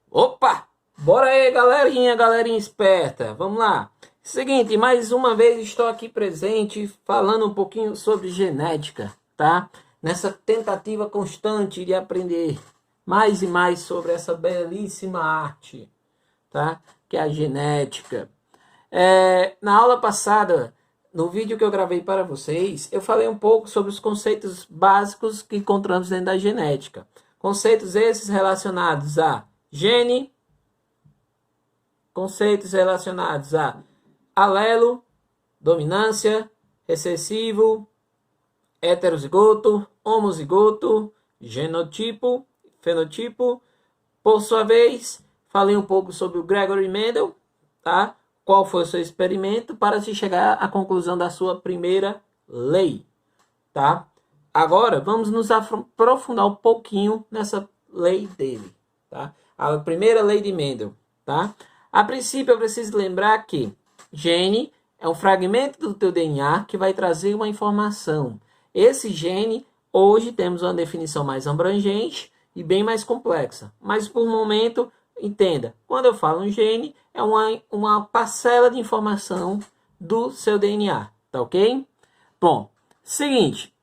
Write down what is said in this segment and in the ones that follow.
Opa! Bora aí, galerinha esperta. Vamos lá. Seguinte, mais uma vez estou aqui presente falando um pouquinho sobre genética, tá? Nessa tentativa constante de aprender mais e mais sobre essa belíssima arte, tá? Que é a genética. Na aula passada, no vídeo que eu gravei para vocês, eu falei um pouco sobre os conceitos básicos que encontramos dentro da genética. Conceitos esses relacionados a gene, conceitos relacionados a alelo, dominância, recessivo, heterozigoto, homozigoto, genotipo, fenotipo. Por sua vez, falei um pouco sobre o Gregory Mendel, tá? Qual foi o seu experimento para se chegar à conclusão da sua primeira lei, tá? Agora, vamos nos aprofundar um pouquinho nessa lei dele, tá? A primeira lei de Mendel, tá? A princípio, eu preciso lembrar que gene é um fragmento do teu DNA que vai trazer uma informação. Esse gene, hoje, temos uma definição mais abrangente e bem mais complexa. Mas, por momento, entenda, quando eu falo um gene, é uma parcela de informação do seu DNA, tá ok? Bom, seguinte,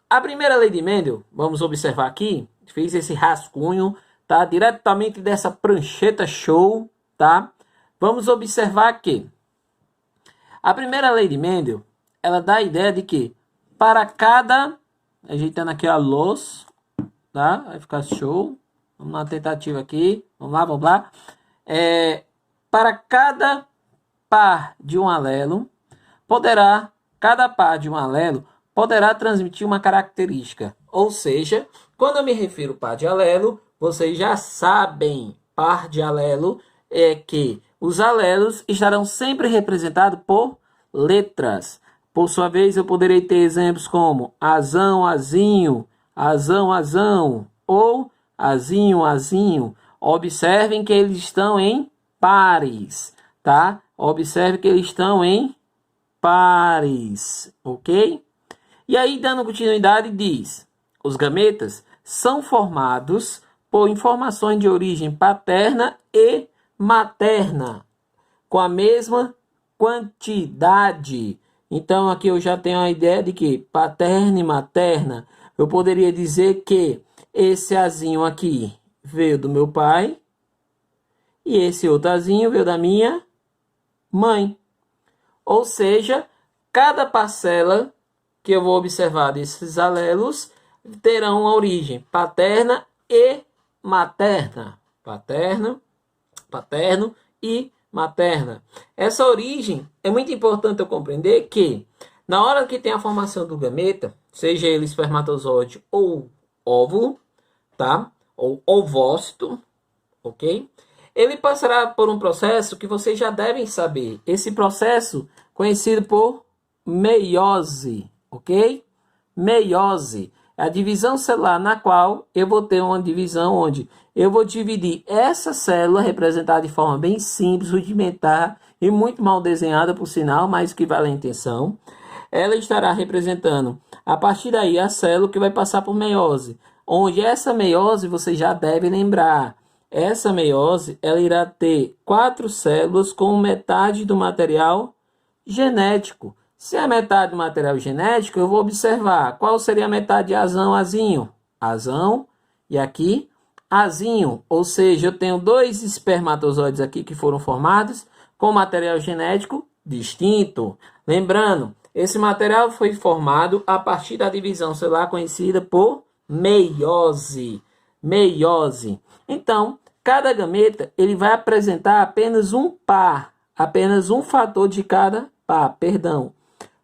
a primeira lei de Mendel, vamos observar aqui, fiz esse rascunho, tá? Diretamente dessa prancheta show, tá? Vamos observar que a primeira lei de Mendel, ela dá a ideia de que para cada, ajeitando aqui a luz, tá? Vai ficar show. Vamos na tentativa aqui. Vamos lá. Para cada par de um alelo, cada par de um alelo poderá transmitir uma característica. Ou seja, quando eu me refiro par de alelo, vocês já sabem, par de alelo é que os alelos estarão sempre representados por letras. Por sua vez, eu poderei ter exemplos como azão, azinho, azão, azão, ou azinho, azinho. Observem que eles estão em pares, tá? Observe que eles estão em pares, ok? E aí, dando continuidade, diz: os gametas são formados por informações de origem paterna e materna, com a mesma quantidade. Então, aqui eu já tenho a ideia de que paterna e materna, eu poderia dizer que esse azinho aqui veio do meu pai e esse outro azinho veio da minha mãe. Ou seja, cada parcela que eu vou observar desses alelos terão uma origem paterna e materna. Paterno e materna. Essa origem é muito importante eu compreender que na hora que tem a formação do gameta, seja ele espermatozoide ou óvulo, tá? Ou ovócito, ok? Ele passará por um processo que vocês já devem saber. Esse processo conhecido por meiose, ok? Meiose é a divisão celular na qual eu vou ter uma divisão onde eu vou dividir essa célula representada de forma bem simples, rudimentar e muito mal desenhada, por sinal, mas que vale a intenção. Ela estará representando, a partir daí, a célula que vai passar por meiose, onde essa meiose, você já deve lembrar, essa meiose, ela irá ter 4 células com metade do material genético. Se é metade do material genético, eu vou observar qual seria a metade de azão, azinho. Azão e aqui azinho, ou seja, eu tenho 2 espermatozoides aqui que foram formados com material genético distinto. Lembrando, esse material foi formado a partir da divisão celular conhecida por meiose. Meiose. Então, cada gameta ele vai apresentar apenas um par, apenas um fator de cada par, perdão.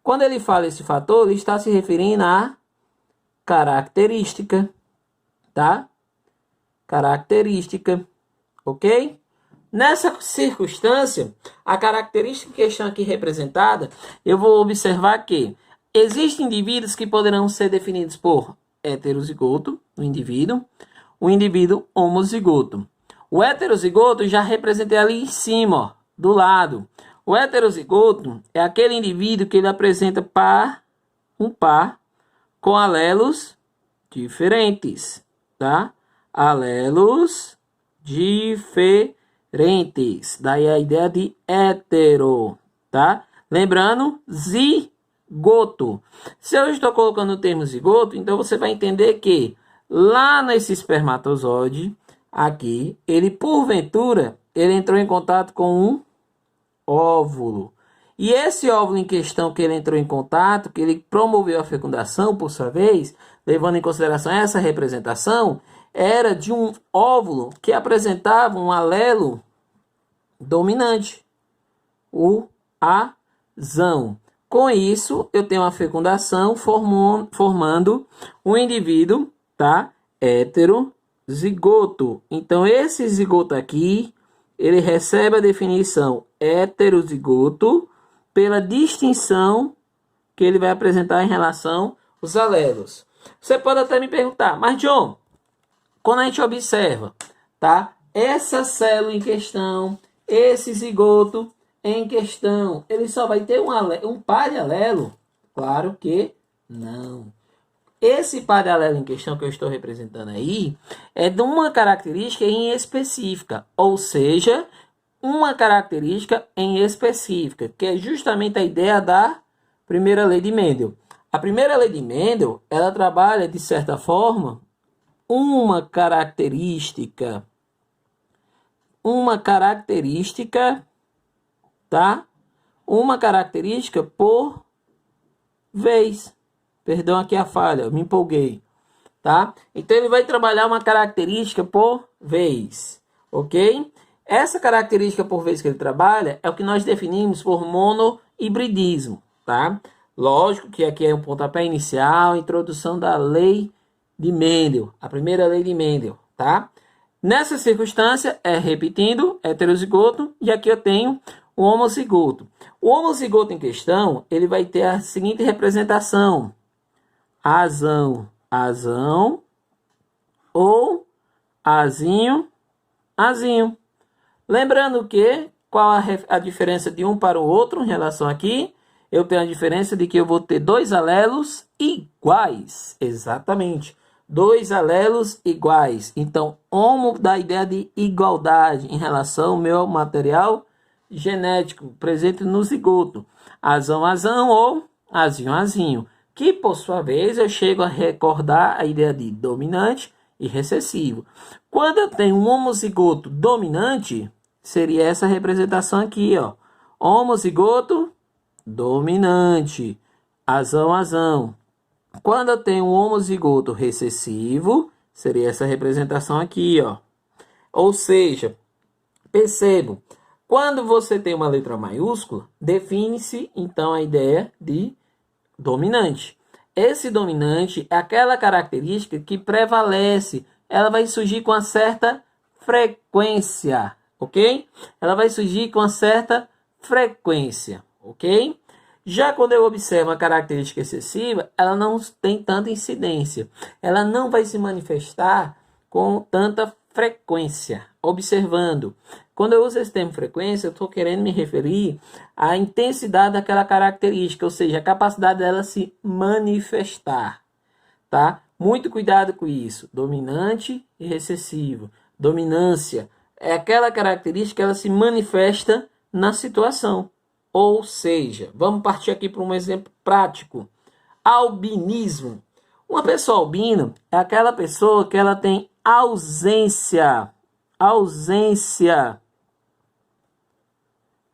Quando ele fala esse fator, ele está se referindo à característica, tá? Característica, ok? Nessa circunstância, a característica que está aqui representada, eu vou observar que existem indivíduos que poderão ser definidos por heterozigoto, o indivíduo homozigoto. O heterozigoto já representei ali em cima, ó, do lado. O heterozigoto é aquele indivíduo que ele apresenta um par com alelos diferentes, tá? alelos diferentes. Daí a ideia de hétero, tá? Lembrando, zigoto. Se eu estou colocando o termo zigoto, então você vai entender que lá nesse espermatozoide, aqui, ele porventura, ele entrou em contato com um óvulo. E esse óvulo em questão que ele entrou em contato, que ele promoveu a fecundação, por sua vez, levando em consideração essa representação, era de um óvulo que apresentava um alelo dominante, o azão. Com isso, eu tenho uma fecundação formando um indivíduo, tá? Heterozigoto. Então, esse zigoto aqui, ele recebe a definição heterozigoto pela distinção que ele vai apresentar em relação aos alelos. Você pode até me perguntar, mas John, quando a gente observa, tá? Essa célula em questão, esse zigoto em questão, ele só vai ter um par de alelo? Claro que não. Esse par de alelo em questão que eu estou representando aí é de uma característica em específica, ou seja, uma característica em específica, que é justamente a ideia da primeira lei de Mendel. A primeira lei de Mendel, ela trabalha, de certa forma, uma característica, tá? Uma característica por vez. Perdão aqui a falha, eu me empolguei, tá? Então ele vai trabalhar uma característica por vez, ok? Essa característica por vez que ele trabalha é o que nós definimos por monohibridismo, tá? Lógico que aqui é um pontapé inicial, introdução da lei de Mendel, a primeira lei de Mendel, tá? Nessa circunstância, repetindo, heterozigoto, e aqui eu tenho o homozigoto. O homozigoto em questão, ele vai ter a seguinte representação: azão, azão, ou azinho, azinho. Lembrando que, qual a diferença de um para o outro em relação aqui? Eu tenho a diferença de que eu vou ter dois alelos iguais. Exatamente. Dois alelos iguais. Então, homo dá a ideia de igualdade em relação ao meu material genético presente no zigoto. Azão, azão ou azinho, azinho. Que, por sua vez, eu chego a recordar a ideia de dominante e recessivo. Quando eu tenho um homozigoto dominante, seria essa representação aqui, ó. Homozigoto dominante, azão, azão. Quando eu tenho um homozigoto recessivo, seria essa representação aqui, ó. Ou seja, percebo, quando você tem uma letra maiúscula, define-se então a ideia de dominante. Esse dominante é aquela característica que prevalece, ela vai surgir com uma certa frequência, ok? Ela vai surgir com uma certa frequência, ok? Já quando eu observo a característica excessiva, ela não tem tanta incidência. Ela não vai se manifestar com tanta frequência. Observando. Quando eu uso esse termo frequência, eu estou querendo me referir à intensidade daquela característica, ou seja, a capacidade dela se manifestar, tá? Muito cuidado com isso. Dominante e recessivo. Dominância é aquela característica que ela se manifesta na situação. Ou seja, vamos partir aqui para um exemplo prático. Albinismo. Uma pessoa albina é aquela pessoa que ela tem ausência,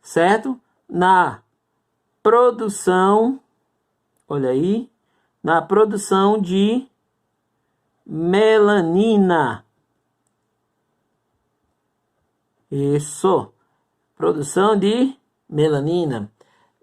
certo? Na produção, olha aí, na produção de melanina. Isso, produção de melanina.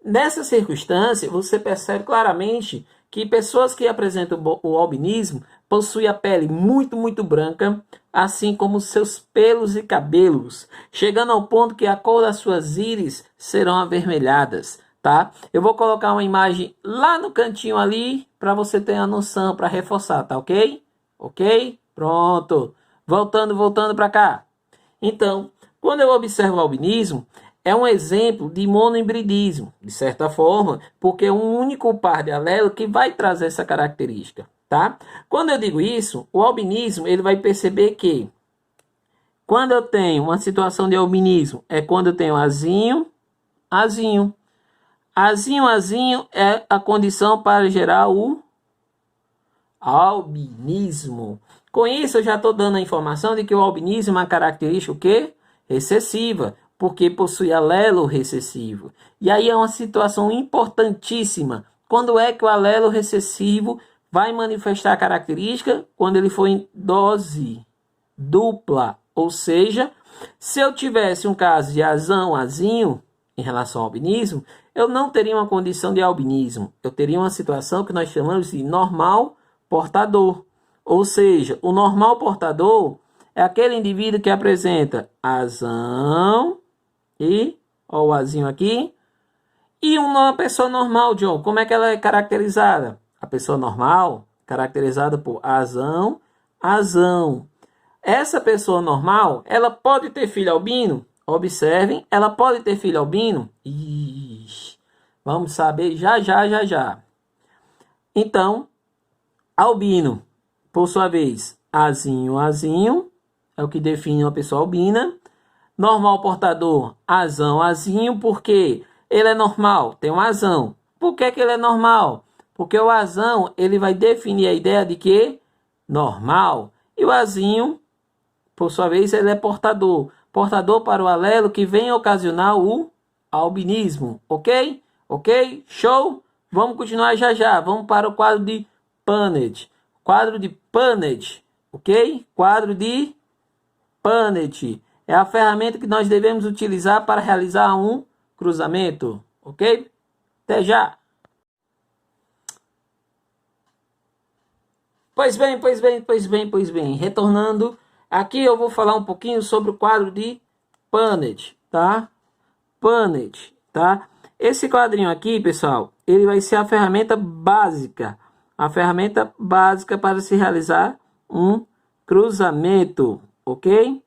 Nessa circunstância, você percebe claramente que pessoas que apresentam o albinismo possuem a pele muito branca, assim como seus pelos e cabelos, chegando ao ponto que a cor das suas íris serão avermelhadas, tá? Eu vou colocar uma imagem lá no cantinho ali para você ter a noção, para reforçar, tá ok? Ok? Pronto. Voltando para cá. Então, quando eu observo o albinismo, é um exemplo de monohibridismo, de certa forma, porque é um único par de alelo que vai trazer essa característica, tá? Quando eu digo isso, o albinismo, ele vai perceber que quando eu tenho uma situação de albinismo, é quando eu tenho azinho, azinho. Azinho, azinho é a condição para gerar o albinismo. Com isso, eu já estou dando a informação de que o albinismo é uma característica o quê? Recessiva, porque possui alelo recessivo. E aí é uma situação importantíssima. Quando é que o alelo recessivo vai manifestar a característica? Quando ele for em dose dupla. Ou seja, se eu tivesse um caso de azão, azinho, em relação ao albinismo, eu não teria uma condição de albinismo. Eu teria uma situação que nós chamamos de normal portador. Ou seja, o normal portador é aquele indivíduo que apresenta azão e, ó o azinho aqui, e uma pessoa normal, John. Como é que ela é caracterizada? A pessoa normal, caracterizada por azão, azão. Essa pessoa normal, ela pode ter filho albino? Observem, ela pode ter filho albino? Ixi, vamos saber já, já, já, já. Então, albino, por sua vez, azinho, azinho, é o que define uma pessoa albina. Normal portador, azão, azinho, porque ele é normal, tem um azão. Por que ele é normal? Porque o azão, ele vai definir a ideia de que normal. E o azinho, por sua vez, ele é portador. Portador para o alelo que vem ocasionar o albinismo. Ok? Ok? Show? Vamos continuar já já. Vamos para o quadro de Punnett. Quadro de Punnett. Ok? Quadro de Punnett. É a ferramenta que nós devemos utilizar para realizar um cruzamento. Ok? Até já! Pois bem. Retornando, aqui eu vou falar um pouquinho sobre o quadro de Punnett, tá? Punnett, tá? Esse quadrinho aqui, pessoal, ele vai ser a ferramenta básica para se realizar um cruzamento, ok?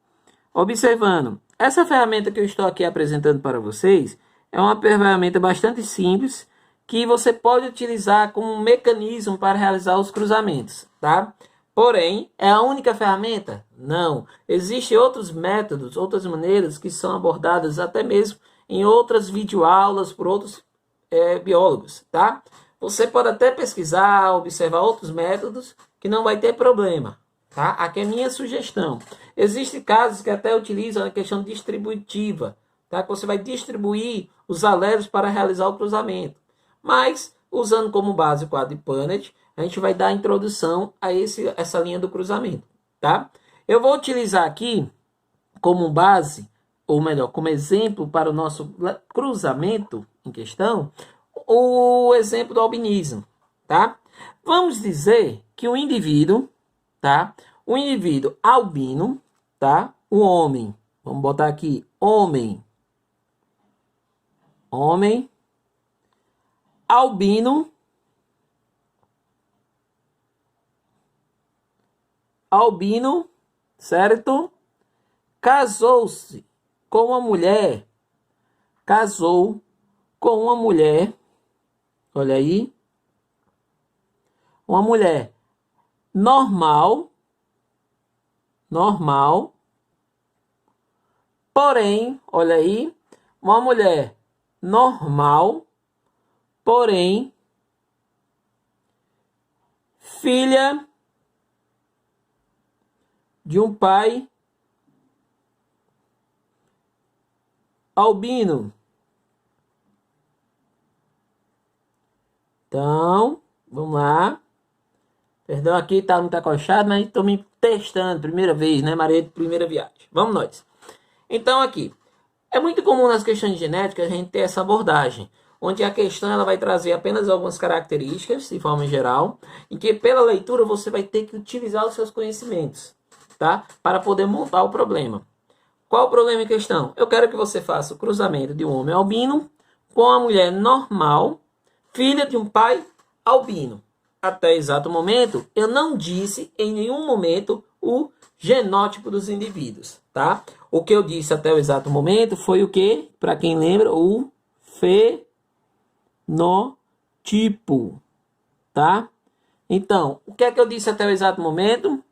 Observando, essa ferramenta que eu estou aqui apresentando para vocês é uma ferramenta bastante simples que você pode utilizar como um mecanismo para realizar os cruzamentos, tá? Porém, é a única ferramenta? Não. Existem outros métodos, outras maneiras que são abordadas até mesmo em outras videoaulas por outros biólogos, tá? Você pode até pesquisar, observar outros métodos que não vai ter problema, tá? Aqui é minha sugestão. Existem casos que até utilizam a questão distributiva, tá? Que você vai distribuir os alelos para realizar o cruzamento. Mas, usando como base o quadro de Punnett, a gente vai dar a introdução a essa linha do cruzamento, tá? Eu vou utilizar aqui como base, ou melhor, como exemplo para o nosso cruzamento em questão, o exemplo do albinismo, tá? Vamos dizer que o indivíduo, tá? O indivíduo albino, tá? O homem, vamos botar aqui, homem, albino, certo? Casou-se com uma mulher, olha aí, uma mulher normal, porém, olha aí, uma mulher normal, porém, filha de um pai albino. Então, vamos lá. Perdão aqui, tá muito acochado, mas estou me testando. Primeira vez, né, Maria? Primeira viagem. Vamos nós. Então, aqui. É muito comum nas questões de genética a gente ter essa abordagem, onde a questão ela vai trazer apenas algumas características, de forma geral, em que pela leitura você vai ter que utilizar os seus conhecimentos, tá? Para poder montar o problema. Qual o problema em questão? Eu quero que você faça o cruzamento de um homem albino com uma mulher normal, filha de um pai albino. Até exato momento, eu não disse em nenhum momento o genótipo dos indivíduos, tá? O que eu disse até o exato momento foi o que? Para quem lembra, o fenotipo, tá? Então, o que é que eu disse até o exato momento?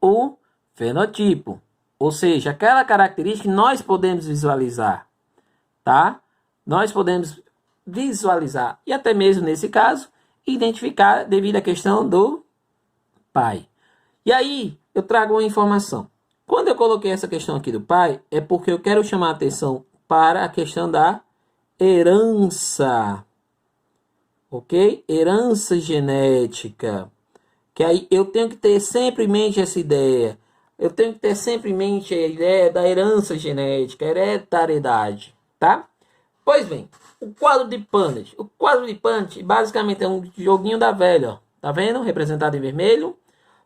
O fenotipo. Ou seja, aquela característica que nós podemos visualizar, tá? Nós podemos visualizar e até mesmo nesse caso, identificar devido à questão do pai. E aí, eu trago uma informação. Quando eu coloquei essa questão aqui do pai, é porque eu quero chamar a atenção para a questão da herança. Ok? Herança genética. Que aí eu tenho que ter sempre em mente essa ideia. Eu tenho que ter sempre em mente a ideia da herança genética, hereditariedade, tá? Pois bem, o quadro de Punnett. O quadro de Punnett basicamente é um joguinho da velha, ó. Tá vendo? Representado em vermelho,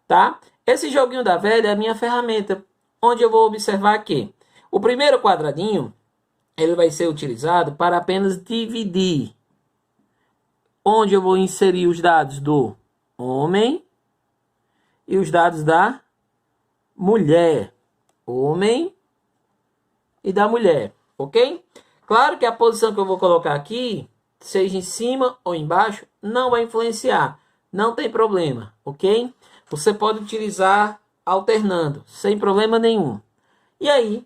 tá? Esse joguinho da velha é a minha ferramenta, onde eu vou observar que o primeiro quadradinho, ele vai ser utilizado para apenas dividir, onde eu vou inserir os dados do homem e os dados da mulher. Homem e da mulher, ok? Claro que a posição que eu vou colocar aqui, seja em cima ou embaixo, não vai influenciar. Não tem problema, ok? Você pode utilizar alternando, sem problema nenhum. E aí,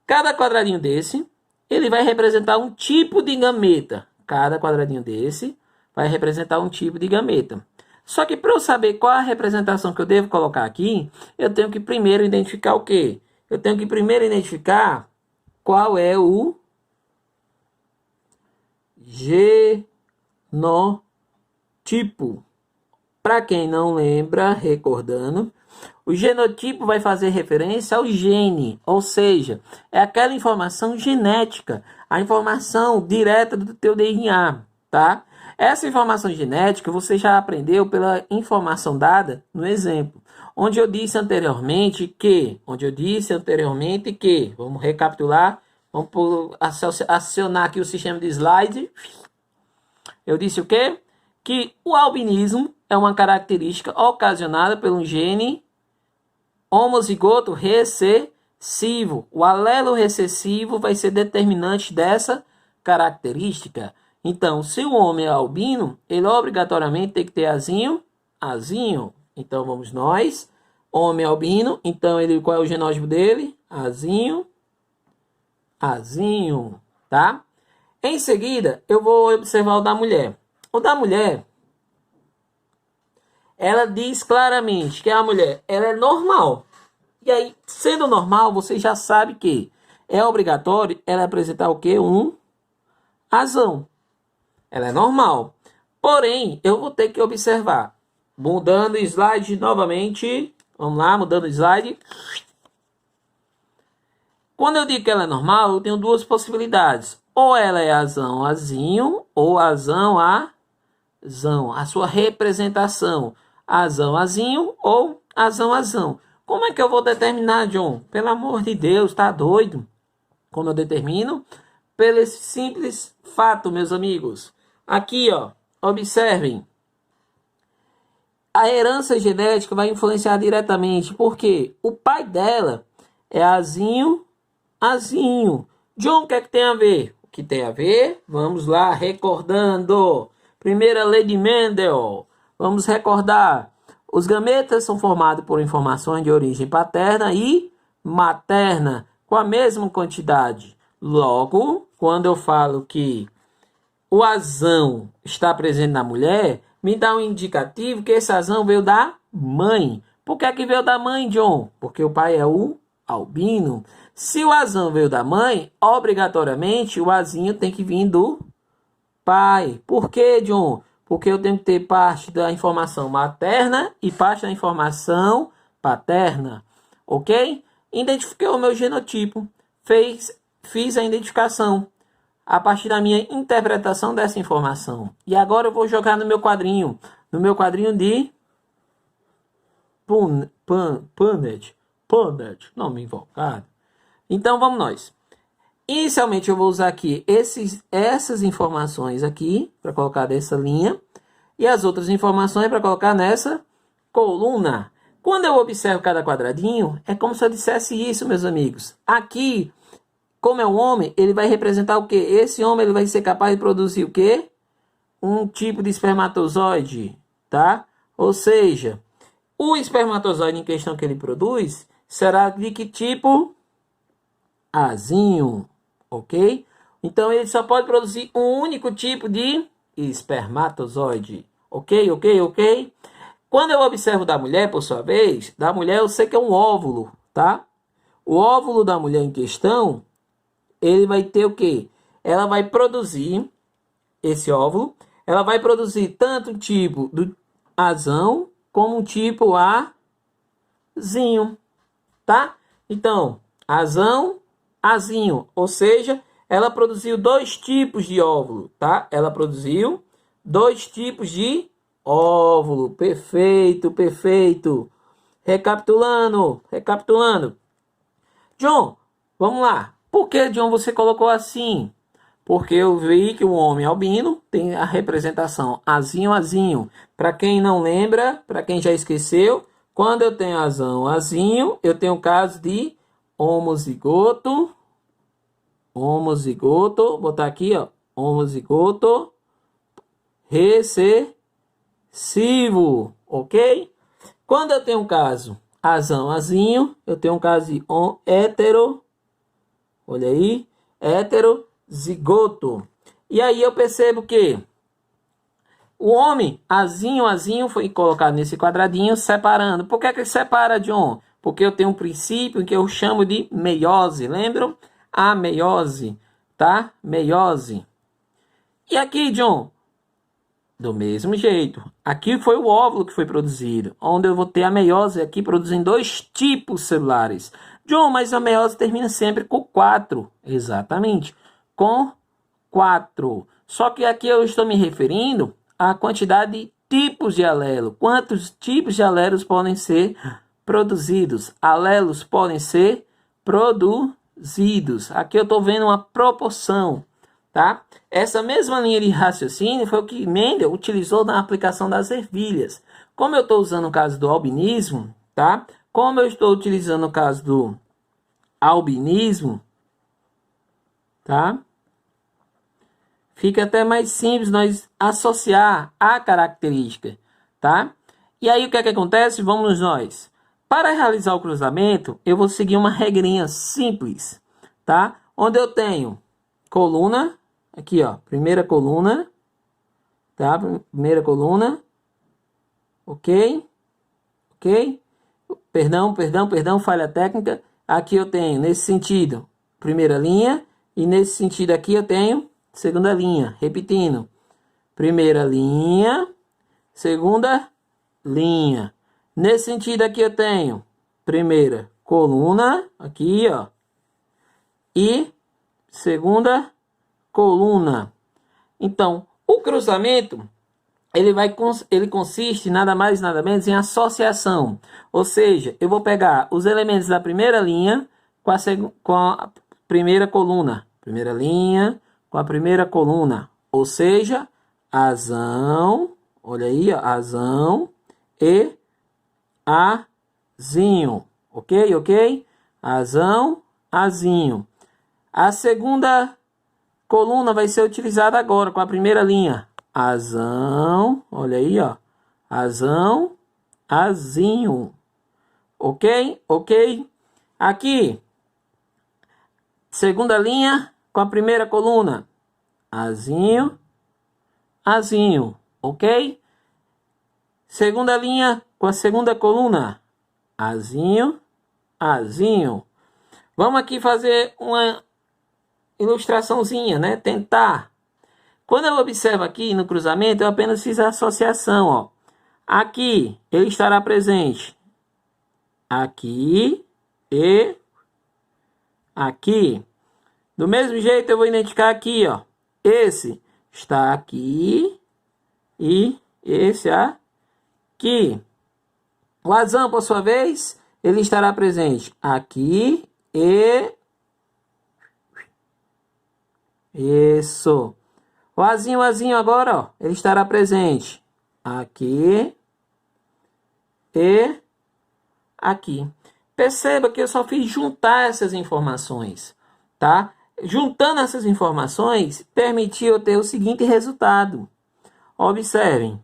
cada quadradinho desse, ele vai representar um tipo de gameta. Cada quadradinho desse vai representar um tipo de gameta. Só que para eu saber qual a representação que eu devo colocar aqui, eu tenho que primeiro identificar o quê? Eu tenho que primeiro identificar qual é o genotipo. Para quem não lembra, recordando, o genotipo vai fazer referência ao gene, ou seja, é aquela informação genética, a informação direta do teu DNA, tá? Essa informação genética você já aprendeu pela informação dada no exemplo, onde eu disse anteriormente que, vamos recapitular, vamos acionar aqui o sistema de slide. Eu disse o quê? Que o albinismo é uma característica ocasionada pelo gene homozigoto recessivo. O alelo recessivo vai ser determinante dessa característica. Então, se o homem é albino, ele obrigatoriamente tem que ter azinho. Então, vamos nós. Homem albino, então qual é o genótipo dele? Azinho, tá? Em seguida, eu vou observar o da mulher. O da mulher, ela diz claramente que a mulher ela é normal. E aí, sendo normal, você já sabe que é obrigatório ela apresentar o quê? Um azão. Ela é normal. Porém, eu vou ter que observar. Mudando o slide novamente. Vamos lá, mudando o slide. Quando eu digo que ela é normal, eu tenho duas possibilidades. Ou ela é azão, azinho, ou azão, azão. A sua representação, azão, azinho, ou azão, azão. Como é que eu vou determinar, John? Pelo amor de Deus, tá doido? Como eu determino? Pelo esse simples fato, meus amigos. Aqui, ó, observem. A herança genética vai influenciar diretamente, porque o pai dela é azinho. John, o que é que tem a ver? O que tem a ver? Vamos lá, recordando. Primeira lei de Mendel. Vamos recordar. Os gametas são formados por informações de origem paterna e materna, com a mesma quantidade. Logo, quando eu falo que o azão está presente na mulher, me dá um indicativo que esse azão veio da mãe. Por que é que veio da mãe, John? Porque o pai é o albino. Se o azão veio da mãe, obrigatoriamente o azinho tem que vir do pai. Por quê, John? Porque eu tenho que ter parte da informação materna e parte da informação paterna. Ok? Identifiquei o meu genotipo. Fiz a identificação a partir da minha interpretação dessa informação. E agora eu vou jogar no meu quadrinho. No meu quadrinho de Punnett, nome invocado. Então vamos nós. Inicialmente eu vou usar aqui essas informações aqui para colocar nessa linha e as outras informações para colocar nessa coluna. Quando eu observo cada quadradinho, é como se eu dissesse isso, meus amigos. Aqui, como é um homem, ele vai representar o quê? Esse homem ele vai ser capaz de produzir o quê? Um tipo de espermatozoide, tá? Ou seja, o espermatozoide em questão que ele produz será de que tipo? Azinho, ok? Então ele só pode produzir um único tipo de espermatozoide, ok, ok, ok? Quando eu observo da mulher, por sua vez, da mulher eu sei que é um óvulo, tá? O óvulo da mulher em questão, ele vai ter o quê? Ela vai produzir esse óvulo, ela vai produzir tanto o tipo do azão como o tipo azinho, tá? Então, azão, azinho, ou seja, ela produziu dois tipos de óvulo, tá? Ela produziu dois tipos de óvulo. Perfeito, perfeito. Recapitulando. John, vamos lá. Por que, John, você colocou assim? Porque eu vi que o homem albino tem a representação azinho, azinho. Para quem não lembra, para quem já esqueceu, quando eu tenho azão, azinho, eu tenho o caso de homozigoto, vou botar aqui, ó, homozigoto recessivo, ok? Quando eu tenho um caso azão, azinho, eu tenho um caso de hétero, olha aí, heterozigoto. E aí eu percebo que o homem, azinho, azinho, foi colocado nesse quadradinho, separando. Por que que separa, John? Porque eu tenho um princípio que eu chamo de meiose, lembram? A meiose, tá? Meiose. E aqui, John? Do mesmo jeito. Aqui foi o óvulo que foi produzido, onde eu vou ter a meiose aqui produzindo dois tipos celulares. John, mas a meiose termina sempre com 4. Exatamente, com 4. Só que aqui eu estou me referindo à quantidade de tipos de alelo. Quantos tipos de alelos podem ser produzidos? Alelos podem ser produzidos. Aqui eu estou vendo uma proporção, tá? Essa mesma linha de raciocínio foi o que Mendel utilizou na aplicação das ervilhas. Como eu estou usando o caso do albinismo, tá? Como eu estou utilizando o caso do albinismo, tá? Fica até mais simples nós associar a característica, tá? E aí o que é que acontece? Vamos nós. Para realizar o cruzamento, eu vou seguir uma regrinha simples, tá? Onde eu tenho coluna, aqui ó, primeira coluna, tá? Primeira coluna, ok? Ok? Perdão, falha técnica. Aqui eu tenho, nesse sentido, primeira linha, e nesse sentido aqui eu tenho segunda linha, repetindo. Primeira linha, segunda linha. Nesse sentido aqui eu tenho primeira coluna, aqui, ó, e segunda coluna. Então, o cruzamento, ele consiste nada mais nada menos em associação. Ou seja, eu vou pegar os elementos da primeira linha com a primeira coluna. Primeira linha com a primeira coluna. Ou seja, azão, olha aí, ó, azão e azinho. Ok, ok? Azão, azinho. A segunda coluna vai ser utilizada agora com a primeira linha. Azão, olha aí, ó. Azão, azinho. Ok? Ok? Aqui, segunda linha com a primeira coluna. Azinho, azinho. Ok? Segunda linha com a segunda coluna. Azinho, azinho. Vamos aqui fazer uma ilustraçãozinha, né? Tentar. Quando eu observo aqui no cruzamento, eu apenas fiz a associação, ó. Aqui ele estará presente. Aqui e aqui. Do mesmo jeito eu vou identificar aqui, ó. Esse está aqui e esse aqui. O azão, por sua vez, ele estará presente aqui e isso. O azinho agora, ó, ele estará presente aqui e aqui. Perceba que eu só fiz juntar essas informações, tá? Juntando essas informações, permitiu eu ter o seguinte resultado. Observem.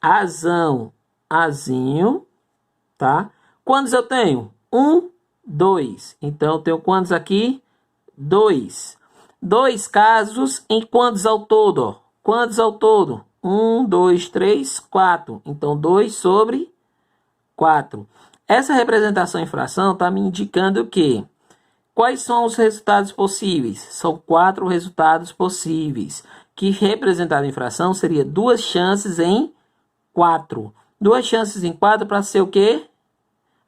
Azão, azinho, tá? Quantos eu tenho? 1, 2. Então, eu tenho quantos aqui? 2. 2 casos em quantos ao todo? Ó? Quantos ao todo? 1, 2, 3, 4. Então, 2 sobre 4. Essa representação em fração está me indicando que quais são os resultados possíveis? São 4 resultados possíveis. Que representado em fração seria 2 chances em 4. 2 chances em 4 para ser o quê?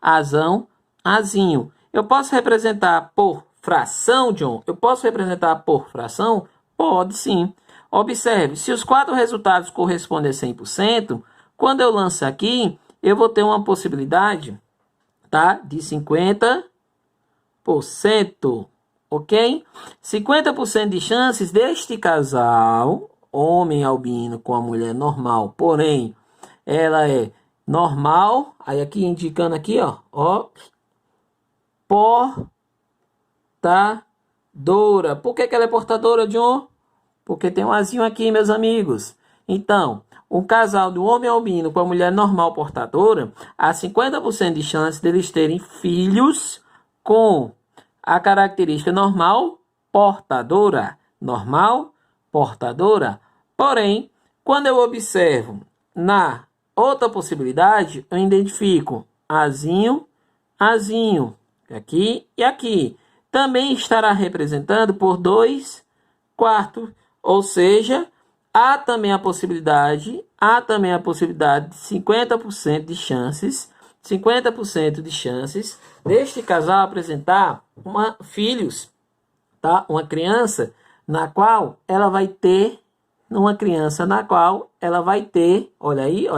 Azão, azinho. Eu posso representar por fração, John? Eu posso representar por fração? Pode sim. Observe, se os 4 resultados correspondem a 100%, quando eu lanço aqui, eu vou ter uma possibilidade, tá, de 50%, ok? 50% de chances deste casal, homem albino com a mulher normal, porém, ela é normal, aí aqui indicando aqui, ó, portadora. Por que ela é portadora, John? Porque tem um azinho aqui, meus amigos. Então, um casal do homem albino com a mulher normal portadora, há 50% de chance deles terem filhos com a característica normal portadora. Normal portadora. Porém, quando eu observo na outra possibilidade, eu identifico azinho, azinho. Aqui e aqui. Também estará representado por 2 quartos. Ou seja, há também a possibilidade de 50% de chances, 50% de chances deste casal apresentar filhos, tá? Uma criança na qual ela vai ter, olha aí,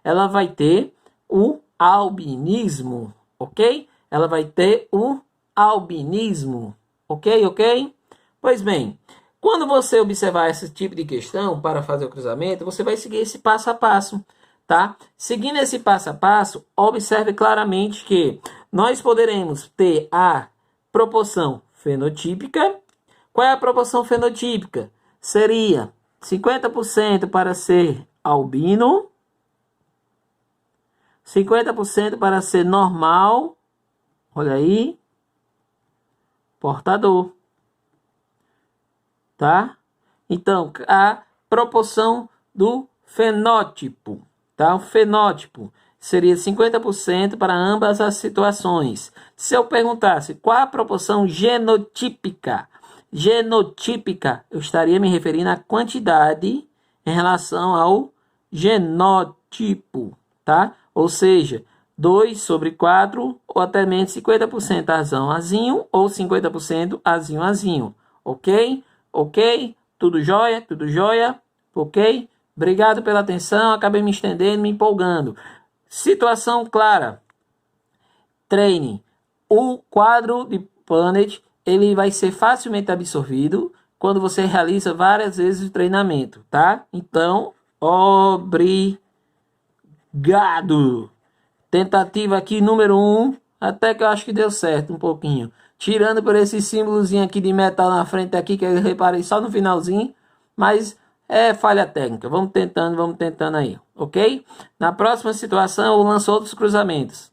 ela vai ter o albinismo, ok? Ela vai ter o albinismo, ok? Pois bem, quando você observar esse tipo de questão para fazer o cruzamento, você vai seguir esse passo a passo, tá? Seguindo esse passo a passo, observe claramente que nós poderemos ter a proporção fenotípica. Qual é a proporção fenotípica? Seria 50% para ser albino, 50% para ser normal, olha aí, portador. Tá? Então, a proporção do fenótipo, tá? O fenótipo seria 50% para ambas as situações. Se eu perguntasse qual a proporção genotípica, eu estaria me referindo à quantidade em relação ao genótipo, tá? Ou seja, 2 sobre 4 ou até menos 50% azão, azinho ou 50% azinho, azinho, ok? Ok? Tudo jóia? Tudo jóia? Ok? Obrigado pela atenção. Acabei me estendendo, me empolgando. Situação clara. Treine. O quadro de Punnett, ele vai ser facilmente absorvido quando você realiza várias vezes o treinamento, tá? Então, obrigado. Tentativa aqui número 1. Até que eu acho que deu certo um pouquinho. Tirando por esse símbolozinho aqui de metal na frente aqui, que eu reparei só no finalzinho. Mas é falha técnica. Vamos tentando aí, ok? Na próxima situação eu lanço outros cruzamentos.